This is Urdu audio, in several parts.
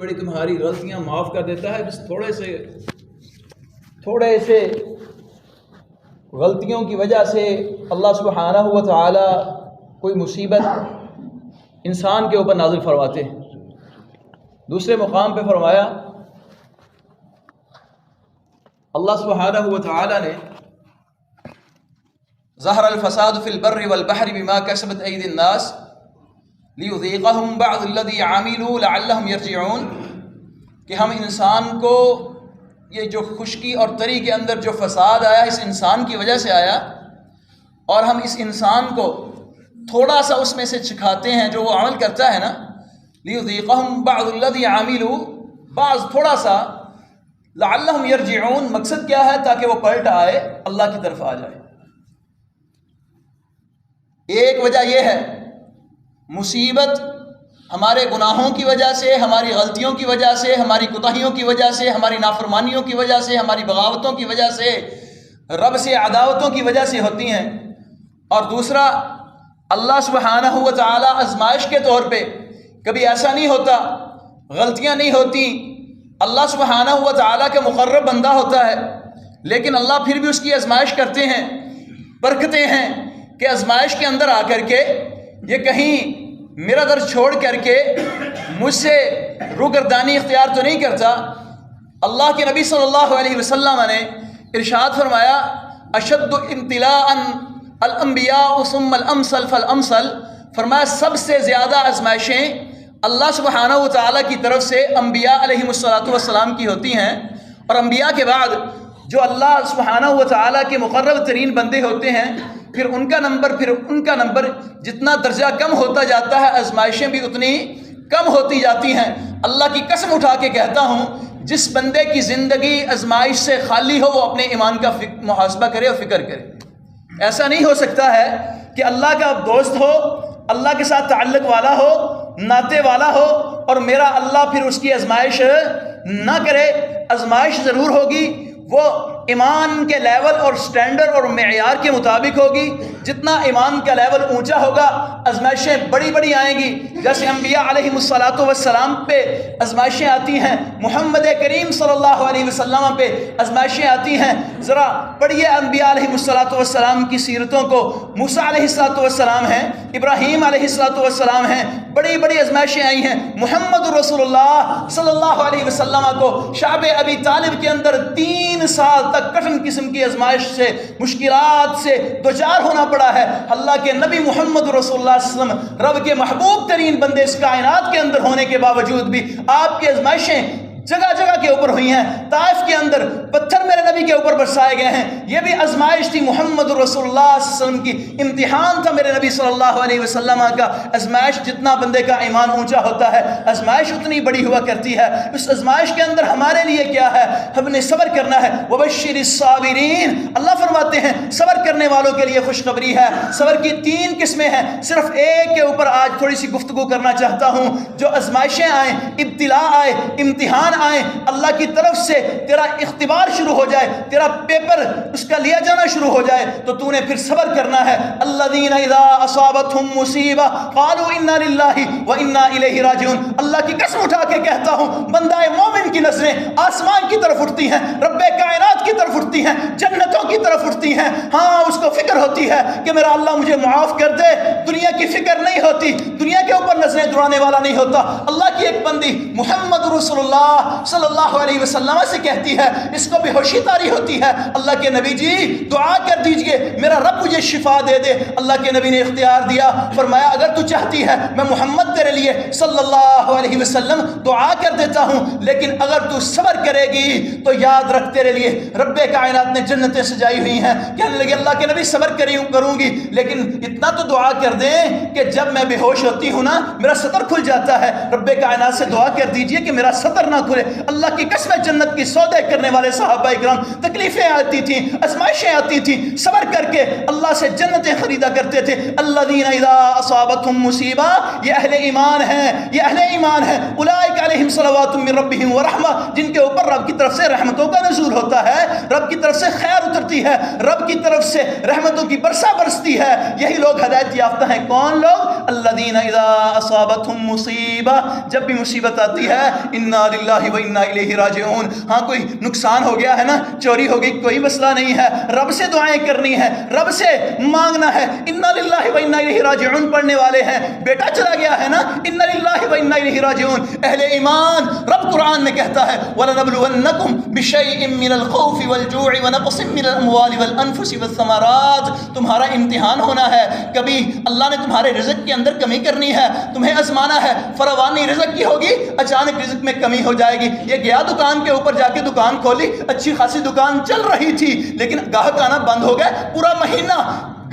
بڑی تمہاری غلطیاں معاف کر دیتا ہے. بس تھوڑے سے غلطیوں کی وجہ سے اللہ سبحانہ و تعالی کوئی مصیبت انسان کے اوپر نازل فرماتے ہیں. دوسرے مقام پہ فرمایا اللہ سبحانہ و تعالی نے ظہر الفساد فی البر والبحر بما کسبت ایدی الناس لیذیقہم بعض الذی عملوا لعلہم یرجعون، کہ ہم انسان کو یہ جو خشکی اور تری کے اندر جو فساد آیا اس انسان کی وجہ سے آیا، اور ہم اس انسان کو تھوڑا سا اس میں سے چکھاتے ہیں جو وہ عمل کرتا ہے نا. لیذیقہم بعض الذی عملوا، بعض تھوڑا سا، لعلہم یرجعون، مقصد کیا ہے؟ تاکہ وہ پلٹ آئے، اللہ کی طرف آ جائے. ایک وجہ یہ ہے مصیبت ہمارے گناہوں کی وجہ سے، ہماری غلطیوں کی وجہ سے، ہماری کوتاہیوں کی وجہ سے، ہماری نافرمانیوں کی وجہ سے، ہماری بغاوتوں کی وجہ سے، رب سے عداوتوں کی وجہ سے ہوتی ہیں. اور دوسرا اللہ سبحانہ و تعالی آزمائش کے طور پہ کبھی ایسا نہیں ہوتا، غلطیاں نہیں ہوتی، اللہ سبحانہ و تعالی کا مقرب بندہ ہوتا ہے، لیکن اللہ پھر بھی اس کی آزمائش کرتے ہیں، پرکھتے ہیں کہ آزمائش کے اندر آ کر کے یہ کہیں میرا در چھوڑ کر کے مجھ سے روگردانی اختیار تو نہیں کرتا. اللہ کے نبی صلی اللہ علیہ وسلم نے ارشاد فرمایا اشد ابتلاء الانبیاء ثم الامثل فالامثل، فرمایا سب سے زیادہ آزمائشیں اللہ سبحانہ و تعالیٰ کی طرف سے انبیاء علیہم السلام کی ہوتی ہیں، اور انبیاء کے بعد جو اللہ سبحانہ و تعالیٰ کے مقرب ترین بندے ہوتے ہیں پھر ان کا نمبر جتنا درجہ کم ہوتا جاتا ہے آزمائشیں بھی اتنی کم ہوتی جاتی ہیں. اللہ کی قسم اٹھا کے کہتا ہوں جس بندے کی زندگی آزمائش سے خالی ہو وہ اپنے ایمان کا محاسبہ کرے اور فکر کرے. ایسا نہیں ہو سکتا ہے کہ اللہ کا دوست ہو، اللہ کے ساتھ تعلق والا ہو، ناطے والا ہو، اور میرا اللہ پھر اس کی آزمائش نہ کرے. آزمائش ضرور ہوگی، وہ ایمان کے لیول اور سٹینڈرڈ اور معیار کے مطابق ہوگی. جتنا ایمان کا لیول اونچا ہوگا آزمائشیں بڑی بڑی آئیں گی. جیسے انبیاء علیہم السلام پہ آزمائشیں آتی ہیں، محمد کریم صلی اللہ علیہ وسلم پہ آزمائشیں آتی ہیں. ذرا پڑھیے انبیاء علیہم السلام کی سیرتوں کو. موسیٰ علیہ السلام ہیں، ابراہیم علیہ السلام ہیں، بڑی بڑی آزمائشیں آئی ہیں. محمد رسول اللہ صلی اللہ علیہ وسلم کو شعب ابی طالب کے اندر 3 سال تک کٹھن قسم کی آزمائش سے، مشکلات سے دوچار ہونا پڑا ہے. اللہ کے نبی محمد رسول اللہ صلی اللہ علیہ وسلم رب کے محبوب ترین بندے اس کائنات کے اندر ہونے کے باوجود بھی آپ کی آزمائشیں جگہ جگہ کے اوپر ہوئی ہیں. طائف کے اندر پتھر میرے نبی کے اوپر برسائے گئے ہیں، یہ بھی آزمائش تھی محمد رسول اللہ صلی اللہ علیہ وسلم کی. امتحان تھا میرے نبی صلی اللہ علیہ وسلم کا. آزمائش جتنا بندے کا ایمان اونچا ہوتا ہے آزمائش اتنی بڑی ہوا کرتی ہے. اس آزمائش کے اندر ہمارے لیے کیا ہے؟ ہم نے صبر کرنا ہے. وبشر الصابرین، اللہ فرماتے ہیں صبر کرنے والوں کے لیے خوشخبری ہے. صبر کی 3 قسمیں ہیں، صرف ایک کے اوپر آج تھوڑی سی گفتگو کرنا چاہتا ہوں. جو آزمائشیں آئیں، ابتلا آئے، امتحان آئیں، اللہ کی طرف سے تیرا اختبار شروع ہو جائے، تیرا پیپر اس کا لیا جانا شروع ہو جائے تو تو نے پھر صبر کرنا ہے. الذین اذا اصابتهم مصیبہ قالوا انا للہ وانا الیہ راجعون. اللہ کی قسم اٹھا کے کہتا ہوں بندہ مومن کی نظریں آسمان کی طرف اٹھتی ہیں، رب کائنات کی طرف اٹھتی ہیں، جنتوں کی طرف اٹھتی ہیں. ہاں اس کو فکر ہوتی ہے کہ میرا اللہ مجھے معاف کر دے. دنیا کی فکر نہیں ہوتی، دنیا کے اوپر نظریں دوڑانے والا نہیں ہوتا. اللہ کی ایک بندی محمد رسول اللہ صلی اللہ علیہ وسلم سے کہتی ہے، اس کو بے ہوشی طاری ہوتی ہے، اللہ کے نبی جی دعا کر دیجئے میرا رب مجھے شفا دے دے. اللہ کے نبی نے اختیار دیا، فرمایا اگر تو چاہتی ہے میں محمد تیرے لیے صلی اللہ علیہ وسلم دعا کر دیتا ہوں، لیکن اگر تو صبر کرے گی تو یاد رکھ تیرے لیے رب کائنات نے جنتیں سجائی ہوئی ہیں. کہنے لگے اللہ کے نبی صبر کروں گی، لیکن اتنا تو دعا کر دیں کہ جب میں بے ہوش ہوتی ہوں نا میرا سطر کھل جاتا ہے. رب کائنات سے دعا کر دیجئے کہ میرا سطر نہ کھلے. اللہ کی قسم جنت کی سودے کرنے والے صحابہ اکرام، تکلیفیں آتی تھیں، آزمائشیں آتی تھیں، صبر کر کے اللہ سے جنتیں خریدا کرتے تھے. الذین اذا اصابتهم مصیبہ، یہ اہل ایمان ہیں، یہ اہل ایمان ہیں. اولئک علیہم صلوات من ربہم ورحمہ، جن کے اوپر رب کی طرف سے رحمتوں کا نزول ہوتا ہے، رب کی طرف سے خیر اترتی ہے، رب کی طرف سے رحمتوں کی برسا برستی ہے. یہی لوگ ہدایت یافتہ ہیں. کون لوگ؟ الذین اذا اصابتهم مصیبہ، جب بھی مصیبت آتی ہے انا للہ و انا الیہ راجعون، ہاں کوئی نقصان ہو گیا ہے نا، چوری ہو گئی، کوئی مسئلہ نہیں ہے، رب سے دعائیں کرنی ہے، رب سے مانگنا ہے، انا للہ و انا الیہ راجعون پڑھنے والے ہیں، بیٹا چلا گیا ہے نا، انا للہ و انا الیہ راجعون، اہل ایمان رب قرآن میں کہتا ہے وَلَنَبْلُوَنَّكُمْ بِشَيْءٍ مِّنَ الْخَوْفِ وَالْجُوعِ وَنَقْصٍ مِّنَ الْأَمْوَالِ وَالْأَنفُسِ وَالثَّمَرَاتِ، تمہارا امتحان ہونا ہے، کبھی اللہ نے تمہارے رزق کے اندر کمی کرنی ہے، تمہیں آزمانا ہے، فراوانی رزق کی ہوگی، اچانک رزق میں کمی ہو جائے گی، یہ گیا دکان کے اوپر جا کے دکان کھولی، اچھی خاصی دکان چل رہی تھی لیکن گاہک آنا بند ہو گئے، پورا مہینہ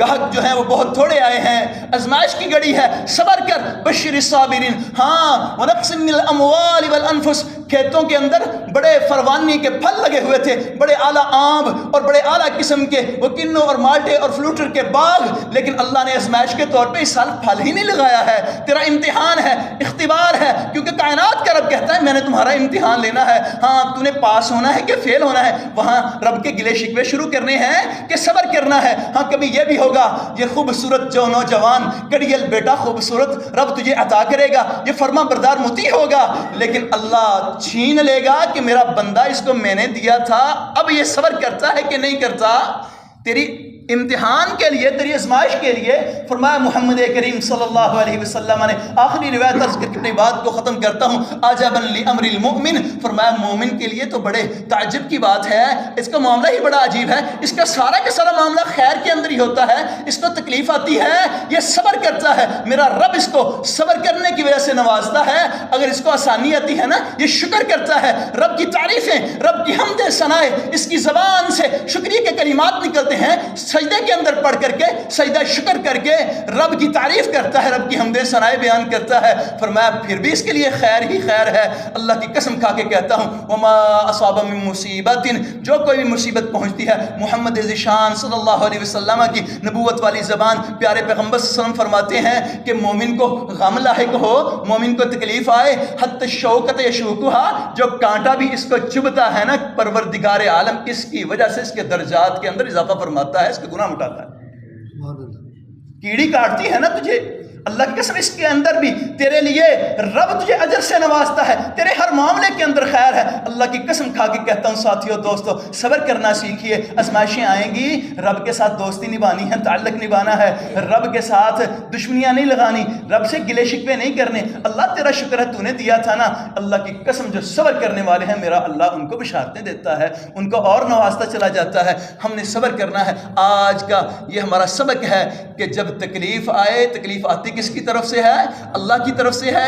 گاہک جو ہیں وہ بہت تھوڑے آئے ہیں، آزمائش کی گھڑی ہے، صبر کر، بشر الصابرین، ہاں وَنَقْصٍ مِّنَ الْأَمْوَالِ وَالْأَنفُسِ، کھیتوں کے اندر بڑے فروانی کے پھل لگے ہوئے تھے، بڑے اعلیٰ آم اور بڑے اعلیٰ قسم کے وہ کنو اور مالٹے اور فلوٹر کے باغ، لیکن اللہ نے آزمائش کے طور پہ اس سال پھل ہی نہیں لگایا ہے، تیرا امتحان ہے، اختبار ہے، کیونکہ کائنات کا رب کہتا ہے میں نے تمہارا امتحان لینا ہے، ہاں تو نے پاس ہونا ہے کہ فیل ہونا ہے، وہاں رب کے گلے شکوے شروع کرنے ہیں کہ صبر کرنا ہے، ہاں کبھی یہ بھی ہوگا یہ خوبصورت جو نوجوان کڑیل بیٹا خوبصورت رب تجھے عطا کرے گا، یہ فرما بردار مطیع ہوگا، لیکن اللہ چھین لے گا کہ میرا بندہ اس کو میں نے دیا تھا، اب یہ صبر کرتا ہے کہ نہیں کرتا، تیری امتحان کے لیے، تیری آزمائش کے لیے فرمایا محمد کریم صلی اللہ علیہ وسلم نے، آخری روایت عرض کر کے اپنی بات کو ختم کرتا ہوں، عجبا لامر المؤمن، فرمایا مومن کے لیے تو بڑے تعجب کی بات ہے، اس کا معاملہ ہی بڑا عجیب ہے، اس کا سارا معاملہ خیر کے اندر ہی ہوتا ہے، اس کو تکلیف آتی ہے یہ صبر کرتا ہے، میرا رب اس کو صبر کرنے کی وجہ سے نوازتا ہے، اگر اس کو آسانی آتی ہے نا یہ شکر کرتا ہے، رب کی تعریفیں، رب کی حمد ثنائے اس کی زبان سے شکریہ کے کلمات نکلتے ہیں، سجدے کے اندر پڑھ کر کے سجدہ شکر کر کے رب کی تعریف کرتا ہے، رب کی حمد ثنائے بیان کرتا ہے، فرمایا پھر بھی اس کے لیے خیر ہی خیر ہے، اللہ کی قسم کھا کے کہتا ہوں وما اصاب من مصیبت، جو کوئی بھی مصیبت پہنچتی ہے، محمد ذیشان صلی اللہ علیہ وسلم کی نبوت والی زبان پیارے پیغمبر صلی اللہ علیہ وسلم فرماتے ہیں کہ مومن کو غم لاحق ہو، مومن کو تکلیف آئے، حتی الشوکۃ یشوکھا، جو کانٹا بھی اس کو چبھتا ہے نا، پروردگار عالم اس کی وجہ سے اس کے درجات کے اندر اضافہ فرماتا ہے، اس کے گناہ مٹاتا ہے، کیڑی کاٹتی ہے نا تجھے، اللہ کی قسم اس کے اندر بھی تیرے لیے رب تجھے اجر سے نوازتا ہے، تیرے ہر معاملے کے اندر خیر ہے، اللہ کی قسم کھا کے کہتا ہوں ساتھیو دوستو صبر کرنا سیکھیے، آزمائشیں آئیں گی، رب کے ساتھ دوستی نبھانی ہے، تعلق نبھانا ہے، رب کے ساتھ دشمنیاں نہیں لگانی، رب سے گلے شکوے نہیں کرنے، اللہ تیرا شکر ہے تو نے دیا تھا نا، اللہ کی قسم جو صبر کرنے والے ہیں میرا اللہ ان کو بشارتیں دیتا ہے، ان کو اور نوازتا چلا جاتا ہے، ہم نے صبر کرنا ہے، آج کا یہ ہمارا سبق ہے کہ جب تکلیف آئے، تکلیف آتی کس کی طرف سے ہے؟ اللہ کی طرف سے ہے۔